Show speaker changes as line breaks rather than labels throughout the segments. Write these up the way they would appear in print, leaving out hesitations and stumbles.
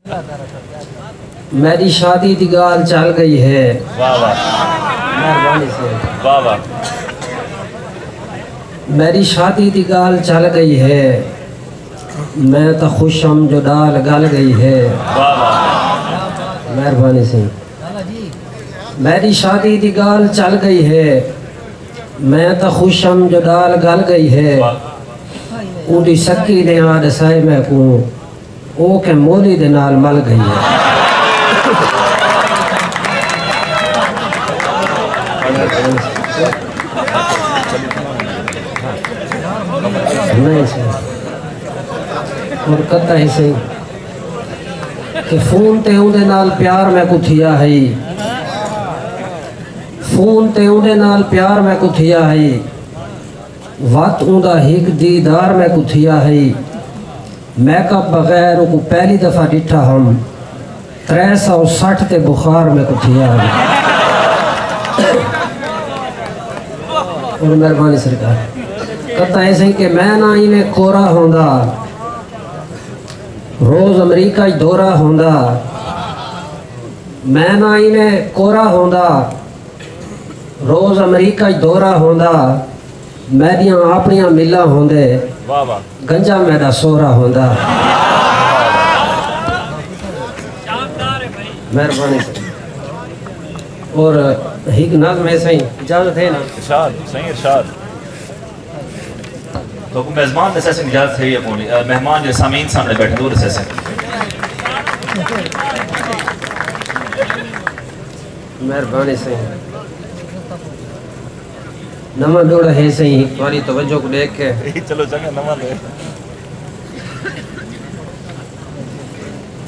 मेरी शादी की गाल चल गई है।
वाह वाह,
मेहरबानी से।
वाह वाह।
मेरी शादी की गाल चल गई है, मैं तो खुश हम जो डाल गल गई है।
वाह वाह,
मेहरबानी से। मेरी शादी की गाल चल गई है, मैं तो खुश हम जो डाल गल गई है। उड़ी सक्की ने आ दसाए मैं को ओ के मोली दे नाल मल गई है। नहीं सही और कहता है सही कि फोन ते उदे नाल प्यार मैं को थिया है, फोन ते उदे नाल प्यार मैं को थिया है, वत उदा हिक दीदार मैं को थिया है। मैकअप बगैर को पहली दफा डिठा हम 360 ते बुखार में को थिया है। और मेहरबानी सरकार कहता है सही कि मैं ना इन्हें कोरा होंदा, रोज अमेरिका दौरा होंदा, मैं ना इन्हें कोरा होंदा, रोज अमेरिका दौरा होंदा, मेरिया अपनिया मिला होंदे, गंजा मेरा सोरा होंदा। मेहरबानी से। और हिक नज़्म में सही इजाजत है ना?
इरशाद सही इरशाद। तो मेज़बान ने सेशन इजाजत है ये बोली, मेहमान जो सामीन सामने बैठे दूर से।
मेहरबानी से। नमा जोड़ा है सही तुम्हारी तवज्जो को देख के
चलो जगह नमा ले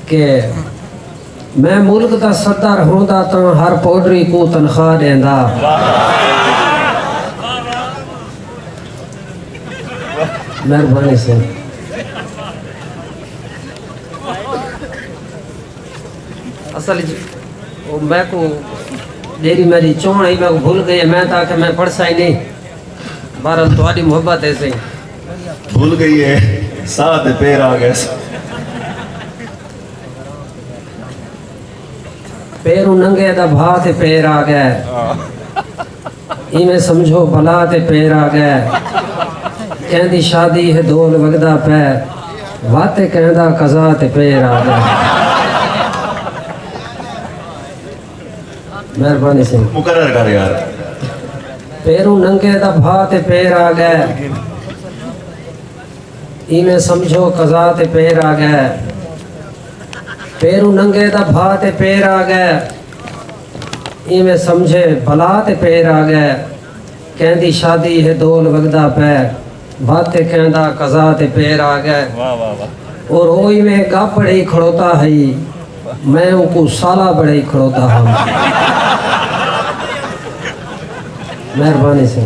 के मैं मुल्क का सदर होंदा तो हर पौडरी को तनख्वाह देंदा। मेहरबानी से। असल मैं को देरी मेरी चोण आई मैं को भूल गई, मैं था कि मैं पढ़सा ही नहीं। बहरहाल तुम्हारी मोहब्बत ऐसे ही
भूल गई है, साथ पैर आ गए।
पैरों नंगे दा भा ते पैर आ गए, इवें समझो भला ते पैर आ गए। कहंदी शादी है ढोल वगदा पै, वाते कहंदा कज़ा ते पैर आ गए। मेहरबानी से
मुकर्रर कर यार।
पैरों नंगे दा भा ते पैर आ गए, इवें समझो कज़ा ते पैर आ गए। पैरों नंगे दा भा ते पैर आ गए, इवें समझे भला ते पैर आ गए। कहंदी शादी है ढोल वगदा पै, वाते कहंदा कज़ा ते पैर आ गए।
वाह वाह वाह।
और ओई में गापड़े ही खड़ोता है, मैं उनको साला बड़े ही खड़ोता हूँ। मेहरबानी से।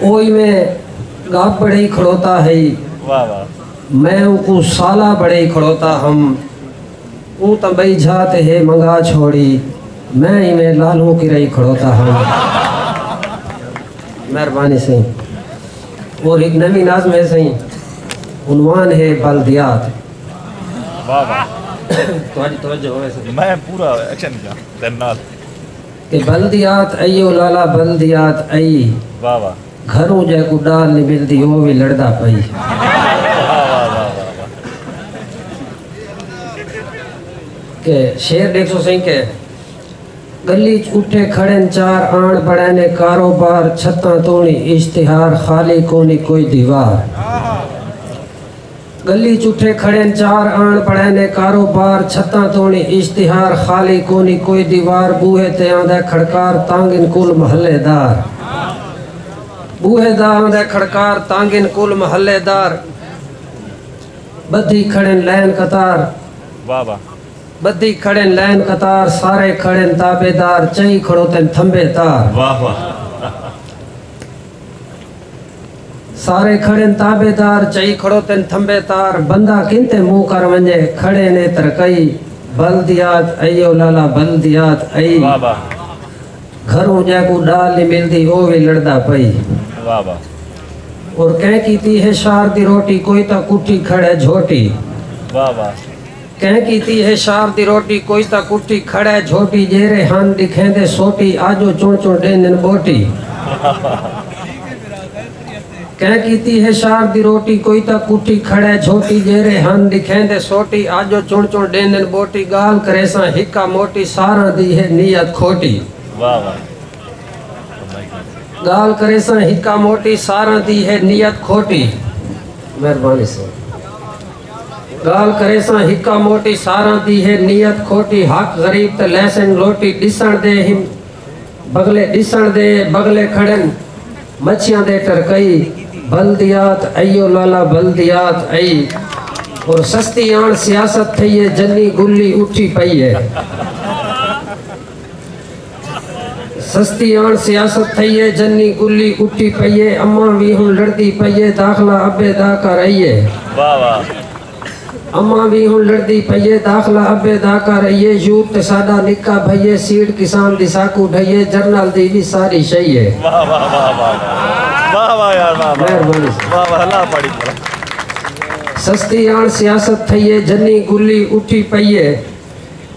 ओई में गापड़े ही खड़ोता है,
वाह वाह।
मैं उनको साला बड़े ही खड़ोता हम। ऊ तबई जाते है मंगा छोड़ी, मैं इन्हें लालू की रही खड़ोता हूँ। मेहरबानी से। और एक नवी नाज़्म है सही, उन्वान है बल्दियात।
वाह वाह।
तुम्हारी तवज्जो हो वैसे
मैं पूरा एक्शन किया तेरे नाल
कि बल्दियात अयो लाला बल्दियात आई,
वाह वाह।
घरों जै को डाल नहीं मिलती वो भी लड़दा पई। के शेर देखो सही के गली च उठे खड़े चार आण बड़े ने कारोबार, छत्ता तोड़ी इश्तिहार खाली कोनी कोई दीवार। गली च उठे खड़े चार आण बड़े ने कारोबार, छत्ता तोड़ी इश्तिहार खाली कोनी कोई दीवार। बूहे ते आंदे खड़कार तांगिन कुल महल्लेदार, बूहे दा आंदे खड़कार तांगिन कुल महल्लेदार। बद्धी खड़े लैन कतार,
वाह वाह।
बद्धी खड़े लैन कतार, सारे खड़े ताबेदार, चई खड़ोते थंबे तार।
वाह वाह।
सारे खड़े ताबेदार, चई खड़ोते थंबे तार। बंदा किनते मुंह कर वंजे, खड़े ने तरकई, बल्दियात अयो लाला बल्दियात आई।
वाह वाह।
घरों जैको डाल नहीं मिलती वो भी लड़दा पई।
वाह वाह।
और कह कीती है शार दी रोटी, कोई तो कुटी खड़े झोटी।
वाह वाह।
कह कीती है शार दी रोटी कोई ता कुट्टी खड़े झोटी जेरे हान दिखेंदे सोटी आजो चों चों डेंदन बोटी कह कीती है शार दी रोटी कोई ता कुट्टी खड़े झोटी जेरे हान दिखेंदे सोटी आजो चों चों डेंदन बोटी गाल करे सा हिक्का मोटी सारा दी है नियत खोटी
वाह वाह
गाल करे सा हिक्का मोटी सारा दी है नियत खोटी मेहरबानी से गाल करे सा हिक्का मोटी सारा दी है नियत खोटी हक गरीब ते लहसन लोटी दिसण दे हिम बगले खड़न मच्छियां दे टरकई बल्दियात अयो लाला बल्दियात आई और सस्ती आन सियासत थई है जन्नी गुल्ली उठी पई है सस्ती आन सियासत थई है जन्नी गुल्ली उठी पई है अम्मा भी हुन लड़दी पई है दाखला अबे दा कर आई है
वाह वाह
अम्मा भी हुन लड़दी पई है दाखला अबे दा कर आई है यूथ ते साडा निक्का भईए सीट किसान दी साकू ढईए जर्नल दी भी सारी शई है
वाह वाह वाह वाह वाह वाह यार वाह
मेहरबानी
वाह वाह अल्लाह पड़ी
सस्ती आन सियासत थई है जन्नी गुल्ली उठी पई है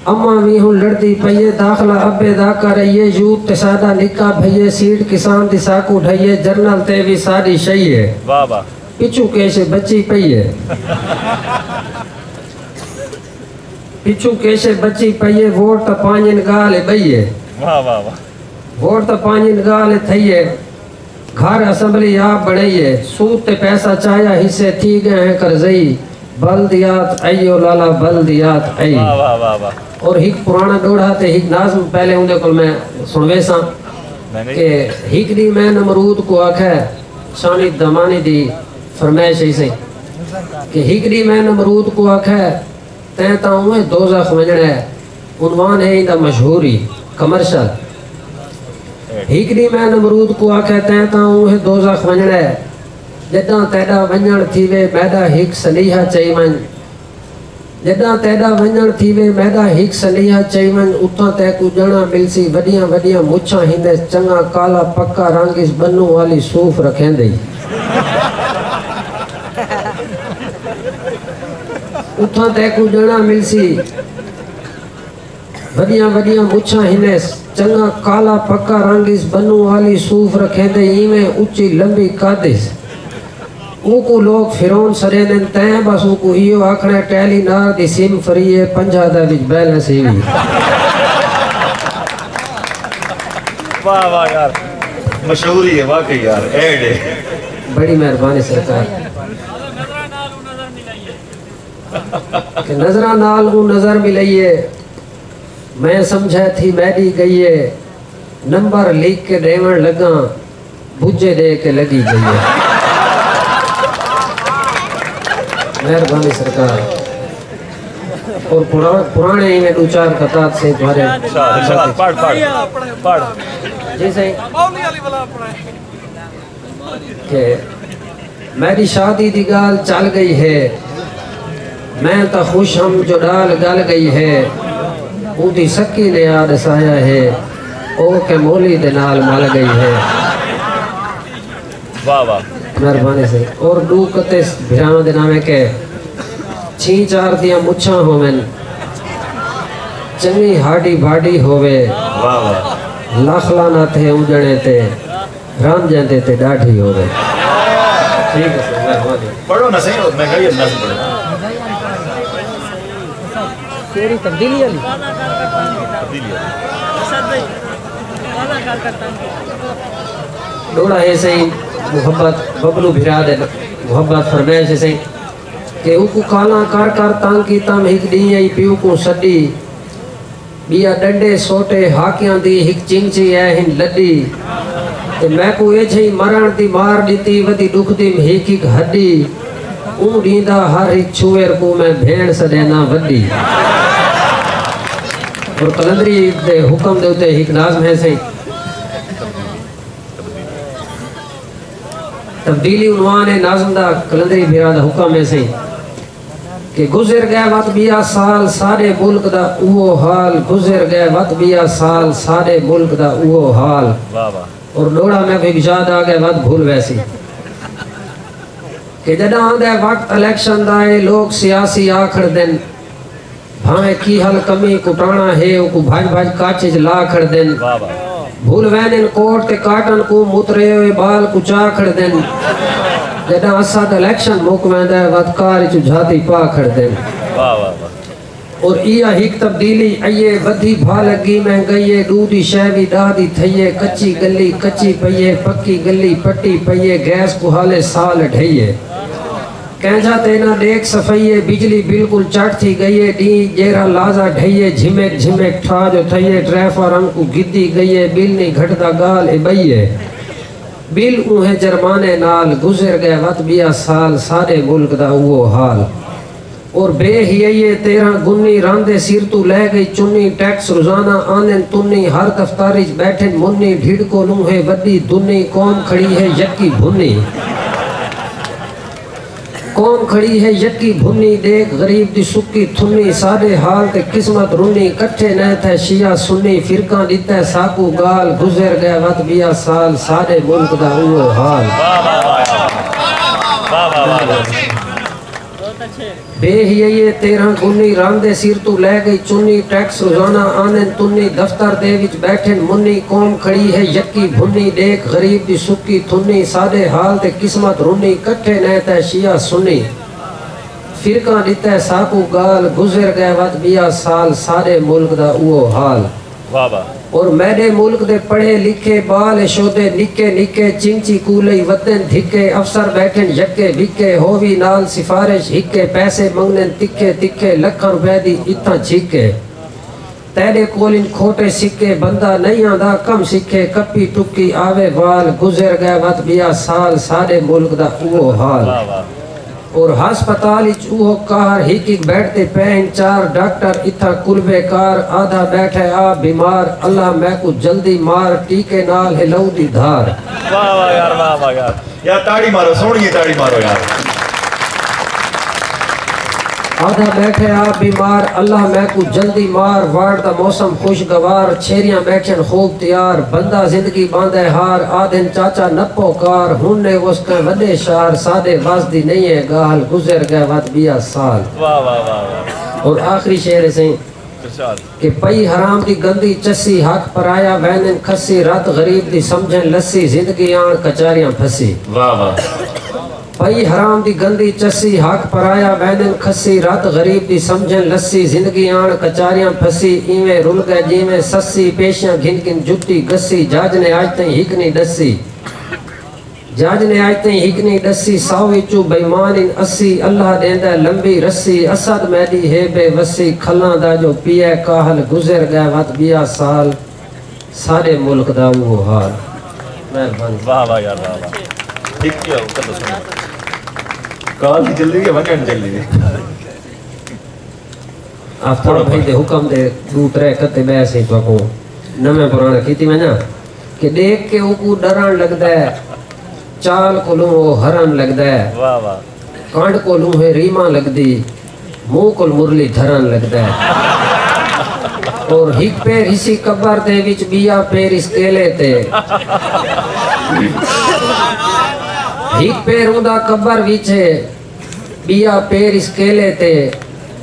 अम्मा भी हुन लड़दी पई है दाखला अबे दा कर आई है यूथ ते साडा निक्का भईए सीट किसान दी साकू ढईए जर्नल ते भी सारी शई है
वाह वाह
पिछू कैसे बची पई है पिछू कैसे बची पई है वोट तो पांजन गाल बई है
वाह वाह वाह
वोट तो पांजन गाल थई है घर असेंबली आप बनाई है सूद ते पैसा चाया हिस्से थी गए हैं करजई बल्दियात अयो लाला बल्दियात आई
वाह वाह वाह वाह
और हिक पुराना डोढ़ा ते हिक नाज़म पहले उनके को मैं सुनवे सा के हिक दी मैं नमरूद को आखे शानी दमानी दी फरमाइश ऐसे कि हिक दी मैं नमरूद को आखे तै ता उहे दोज़ख वजण है उन्वान है इंदा मशहूरी कमर्शियल हिक दी मैं नमरूद को आखे तै ता उहे दोज़ख वजण है जदा तेडा वजण थीवे मैदा हिक सलीहा चई मन जदा तेडा वजण थीवे मैदा हिक सलीहा चई मन उता तै को जणा मिलसी वडियां वडियां मुछां हिंदे चंगा काला पक्का रंगिस बन्नू वाली सूफ रखेंदे उथा तै को जणा मिलसी वडियां वडियां मुछां हिंदे चंगा काला पक्का रंगिस बन्नू वाली सूफ रखेंदे इवें ऊंची लंबी कादिस उनको लोग फिरौन सरेन तैं बस उनको इयो आखना टैली नार दी सिम फ्री है 50 दा विच बैलेंस ही
वाह वाह यार मशहूरी है वाकई यार ऐड है
बड़ी मेहरबानी सरकार कि नजरा नाल को नजर मिलइए मैं समझा थी मैडी गई है नंबर लिख के देवण लगा बुझे दे के लगी गई है मेहरबानी सरकार और पुराने ही में दो चार खतात से तुम्हारे
पढ़
जैसे कि मेरी शादी दी गाल चल गई है मैं तो खुश हम जो डाल गल गई है उदी सक्की ने याद साया है ओ के मोली दे नाल मल गई है
वाह वाह
मेहरबानी से और दू कते भिरावां दे नामे के 6-4 दियां मुछां होवन चंगी हाडी बाडी होवे
वाह वाह
लाखला ना थे उजणे ते राम जंदे ते डाढ़ी होवे ठीक है सर मेहरबानी
पढ़ो ना सही मैं कही अंदाज पढ़ो
तेरी तब्दीली वाली डोड़ा है सही मोहब्बत बबलू भिरा दे मोहब्बत फरमाइश सही के उको काला कर कर तांग की तम हिक दी आई पियो को सडी बिया डंडे सोटे हाकियां दी हिक चिंची है हिन लडी ते मैं को ए छई मरण दी मार दीती वदी दुख दी हिक हिक हड्डी ऊ दींदा हर एक छुएर को मैं भेड़ सदेना वडी और कलंदरी दे हुक्म दे उते हिक नाज़म है सही तब्दीली उन्वान है नाज़म दा कलंदरी भिरा दा हुक्म है सही कि गुजर गए वत 20 साल सारे मुल्क दा वो हाल गुजर गए वत 20 साल सारे मुल्क दा वो हाल
वाह वाह
और डोड़ा में भी याद आ गए वत भूल वैसी कि जदा आंदे वक्त इलेक्शन दा लोग सियासी आखड़ दिन भावे की हल कमी कुटाना है को भाज भाज काचे ला खड़ देन
वाह वाह
भूल वैन कोट ते काटन को मुतरे हुए बाल कुचा खड़ देन जदा असाद इलेक्शन मुक वेंदा वदकार चु झाती पा खड़ देन
वाह वाह वाह
और इया हिक तब्दीली अये वधी भा लगी महंगाई दूधी शहवी दादी थइए कच्ची गली कच्ची पइए पक्की गली पट्टी पइए गैस को हाले साल ढइए कहजा तेना देख सफाइए बिजली बिल्कुल चट थी गई डी जेरा लाजा ढइए झिमेक झिमेक ठा जो थइए ट्रैफर रंग को गिद्दी गई बिल नहीं घटदा गाल ए बइए बिल उहे जरमाने नाल गुजर गए वत 20 साल सारे मुल्क दा वो हाल और बे हिये 13 गुन्नी रांदे सिर तू ले गई चुन्नी टैक्स रोजाना आने तुन्नी हर दफ्तारी बैठे मुन्नी ढीड़ को लूहे वड्डी दुन्नी कौम खड़ी है यक्की भुन्नी कौम खड़ी है यक्की भुन्नी देख गरीब दी सुक्की थुन्नी सारे हाल ते किस्मत रुन्नी कट्ठे न थे शिया सुन्नी फिरका दिते साकू गाल गुजर गए वत 20 साल सारे मुल्क दा वो हाल बेहिये 13 गुन्नी रांदे सिर तू ले गई चुन्नी टैक्स रोजाना आने तुन्नी दफ्तर दे विच बैठे मुन्नी कौम खड़ी है यक्की भुन्नी देख गरीब दी सुक्की थुन्नी सादे हाल ते किस्मत रुन्नी कट्ठे न ते शिया सुन्नी फिरका दिते साकू गाल गुजर गए वत 20 साल सारे मुल्क दा वो हाल
वाह वाह
और मेरे मुल्क दे पढ़े लिखे बाल शोदे निके निके चिंची कूलई वतन धिके अफसर बैठे यक्के भिके होवी नाल सिफारिश हिके पैसे मंगने तिखे तिखे लखन रुपए दी इतना झिके तेरे कोल इन खोटे सिक्के बंदा नहीं आंदा कम सिखे कपी टुकी आवे वाल गुजर गए वत 20 साल सारे मुल्क दा वो हाल और हस्पताल चूहो कार हिक बैठते पैन 4 डॉक्टर इथा कुल बेकार आधा बैठे आ बीमार अल्लाह मैं को जल्दी मार टीके नाल हिलऊ दी धार
वाह वाह यार ताड़ी मारो सोनिए ताड़ी मारो यार
आधा बैठे आ बीमार अल्लाह मैं को जल्दी मार वार्ड दा मौसम खुशगवार छेरियां बैठन खूब तैयार बंदा जिंदगी बांधे हार आदिन चाचा नपो कार हुन्ने उसके वडे शार सादे वाजदी नहीं है गाल गुजर गए वत 20 साल
वाह वाह वाह
और आखिरी शेर से कि पई हराम दी गंदी चस्सी हक पराया वैनन खसी रात गरीब दी समझन लस्सी जिंदगी आन कचारियां फसी
वाह वाह
पई हराम दी गंदी चस्सी हक पराया वैनन खसी रात गरीब दी समझन लस्सी जिंदगी आन कचारियां फसी इवें रुल गए जिवें सस्सी पेशियां घिन घिन जुत्ती गस्सी जज ने आज तई हिक नहीं दसी जज ने आज तई हिक नहीं दसी 100 विचू बेईमान इन 80 अल्लाह देंदा लंबी रस्सी असद मैदी है बेवसी खल्ला दा जो पिए काहल गुजर गए वत 20 साल सारे मुल्क दा वो हाल मेहरबानी
वाह वाह यार वाह वाह ठीक है तो सुनो काल की जल्दी है वकन जल्दी
आफ्ताब भाई दे हुक्म दे दूसरे कते बैसे तो को नवे पुराने कीती में ना कि देख के ऊको डरन लगदा है चाल को लू हरन लगदा है
वाह वाह
कांड को लू है रीमा लगदी मुंह को मुरली धरन लगदा है और हिक पैर इसी कब्र दे विच बिया पैर इस केले ते हिक पैर उदा कब्र विच बिया पैर इस केले ते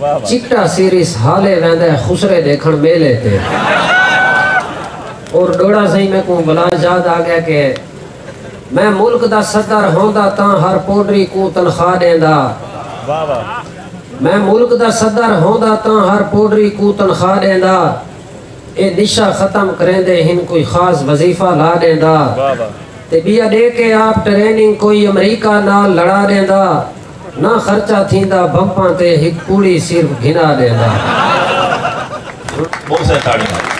चिट्टा सिर इस हाले वेंदा खुसरे देखण मेले ते और डोड़ा सही में को बला याद आ गया कि मैं मुल्क दा सदर होंदा ता हर पोडरी को तनख्वाह देंदा
वाह वाह
मैं मुल्क दा सदर होंदा ता हर पोडरी को तनख्वाह देंदा ए निशा खत्म करेंदे हिन कोई खास वजीफा ला देंदा
वाह वाह
ते बिया दे के आप ट्रेनिंग कोई अमेरिका नाल लड़ा देंदा ना खर्चा थींदा बंपा ते हिक पूरी सिर्फ घिना देंदा
बहुत से ताड़ी मारो